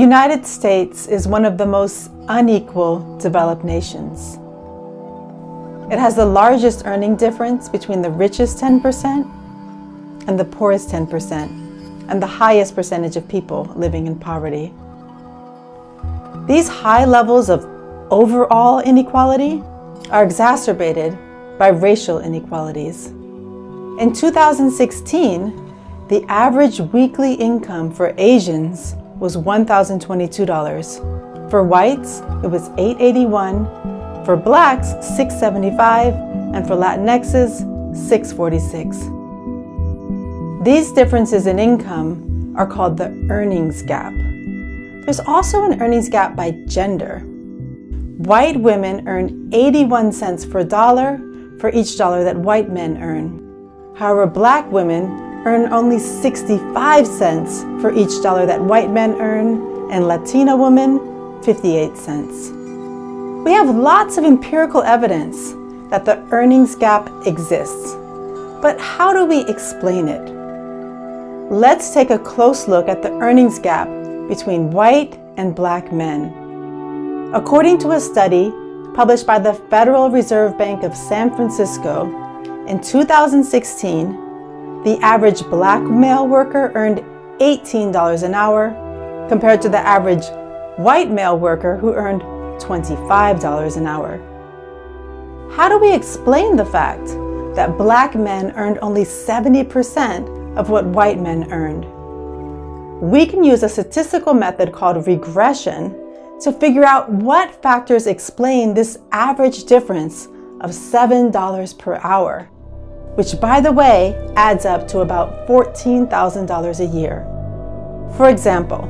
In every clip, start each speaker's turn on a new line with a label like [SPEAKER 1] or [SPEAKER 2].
[SPEAKER 1] United States is one of the most unequal developed nations. It has the largest earning difference between the richest 10% and the poorest 10%, and the highest percentage of people living in poverty. These high levels of overall inequality are exacerbated by racial inequalities. In 2016, the average weekly income for Asians was $1,022. For whites, it was $881, for blacks, $675, and for Latinxs, $646. These differences in income are called the earnings gap. There's also an earnings gap by gender. White women earn 81 cents per dollar for each dollar that white men earn. However, black women earn only 65 cents for each dollar that white men earn, and Latina women, 58 cents. We have lots of empirical evidence that the earnings gap exists. But how do we explain it? Let's take a close look at the earnings gap between white and black men. According to a study published by the Federal Reserve Bank of San Francisco, in 2016, the average black male worker earned $18 an hour compared to the average white male worker who earned $25 an hour. How do we explain the fact that black men earned only 70% of what white men earned? We can use a statistical method called regression to figure out what factors explain this average difference of $7 per hour, which, by the way, adds up to about $14,000 a year. For example,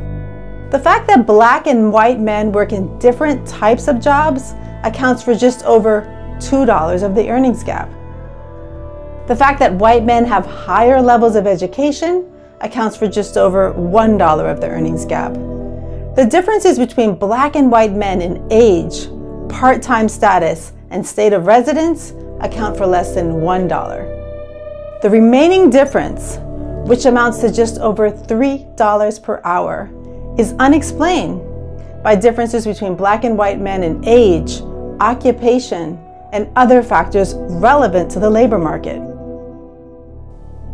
[SPEAKER 1] the fact that black and white men work in different types of jobs accounts for just over $2 of the earnings gap. The fact that white men have higher levels of education accounts for just over $1 of the earnings gap. The differences between black and white men in age, part-time status, and state of residence account for less than $1. The remaining difference, which amounts to just over $3 per hour, is unexplained by differences between black and white men in age, occupation, and other factors relevant to the labor market.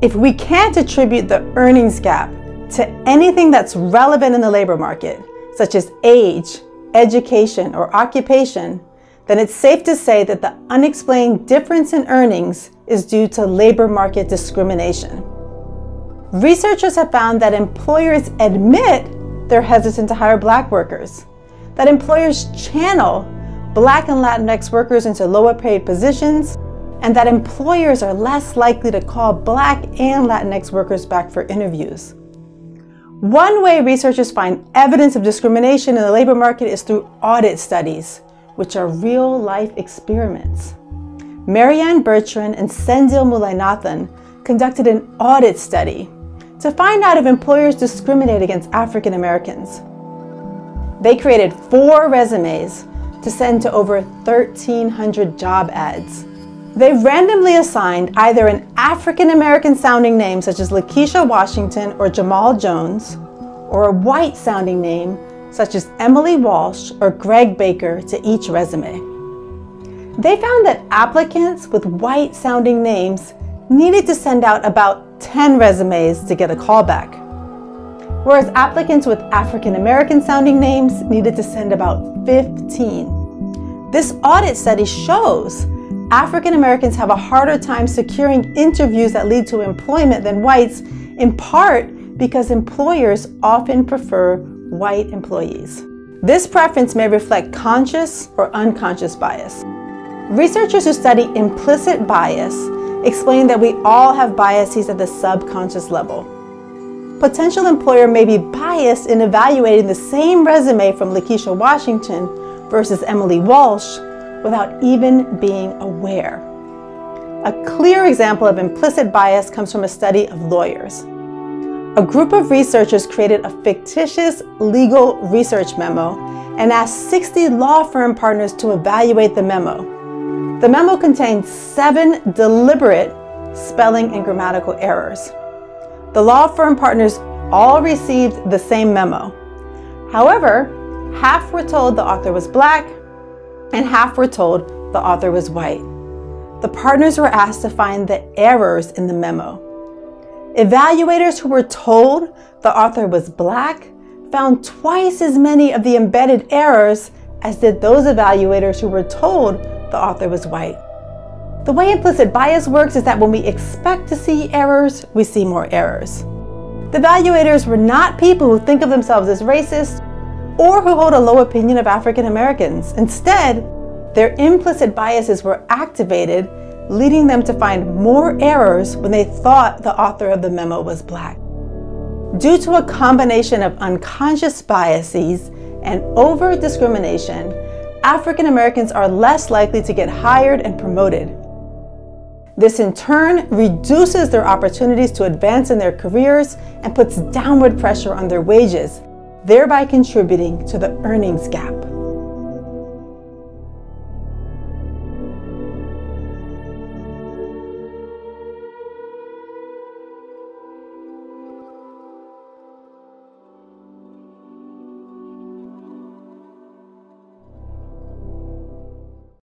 [SPEAKER 1] If we can't attribute the earnings gap to anything that's relevant in the labor market, such as age, education, or occupation, then it's safe to say that the unexplained difference in earnings is due to labor market discrimination. Researchers have found that employers admit they're hesitant to hire black workers, that employers channel black and Latinx workers into lower paid positions, and that employers are less likely to call black and Latinx workers back for interviews. One way researchers find evidence of discrimination in the labor market is through audit studies, which are real-life experiments. Marianne Bertrand and Sendil Mulainathan conducted an audit study to find out if employers discriminate against African Americans. They created 4 resumes to send to over 1,300 job ads. They randomly assigned either an African American sounding name such as Lakeisha Washington or Jamal Jones, or a white sounding name such as Emily Walsh or Greg Baker to each resume. They found that applicants with white sounding names needed to send out about 10 resumes to get a callback, whereas applicants with African American sounding names needed to send about 15. This audit study shows African Americans have a harder time securing interviews that lead to employment than whites, in part because employers often prefer white employees. This preference may reflect conscious or unconscious bias. Researchers who study implicit bias explain that we all have biases at the subconscious level. Potential employer may be biased in evaluating the same resume from Lakeisha Washington versus Emily Walsh without even being aware. A clear example of implicit bias comes from a study of lawyers. A group of researchers created a fictitious legal research memo and asked 60 law firm partners to evaluate the memo. The memo contained 7 deliberate spelling and grammatical errors. The law firm partners all received the same memo. However, half were told the author was Black and half were told the author was white. The partners were asked to find the errors in the memo. Evaluators who were told the author was Black found twice as many of the embedded errors as did those evaluators who were told the author was white. The way implicit bias works is that when we expect to see errors, we see more errors. The evaluators were not people who think of themselves as racist or who hold a low opinion of African Americans. Instead, their implicit biases were activated, leading them to find more errors when they thought the author of the memo was Black. Due to a combination of unconscious biases and overt discrimination, African Americans are less likely to get hired and promoted. This in turn reduces their opportunities to advance in their careers and puts downward pressure on their wages, thereby contributing to the earnings gap.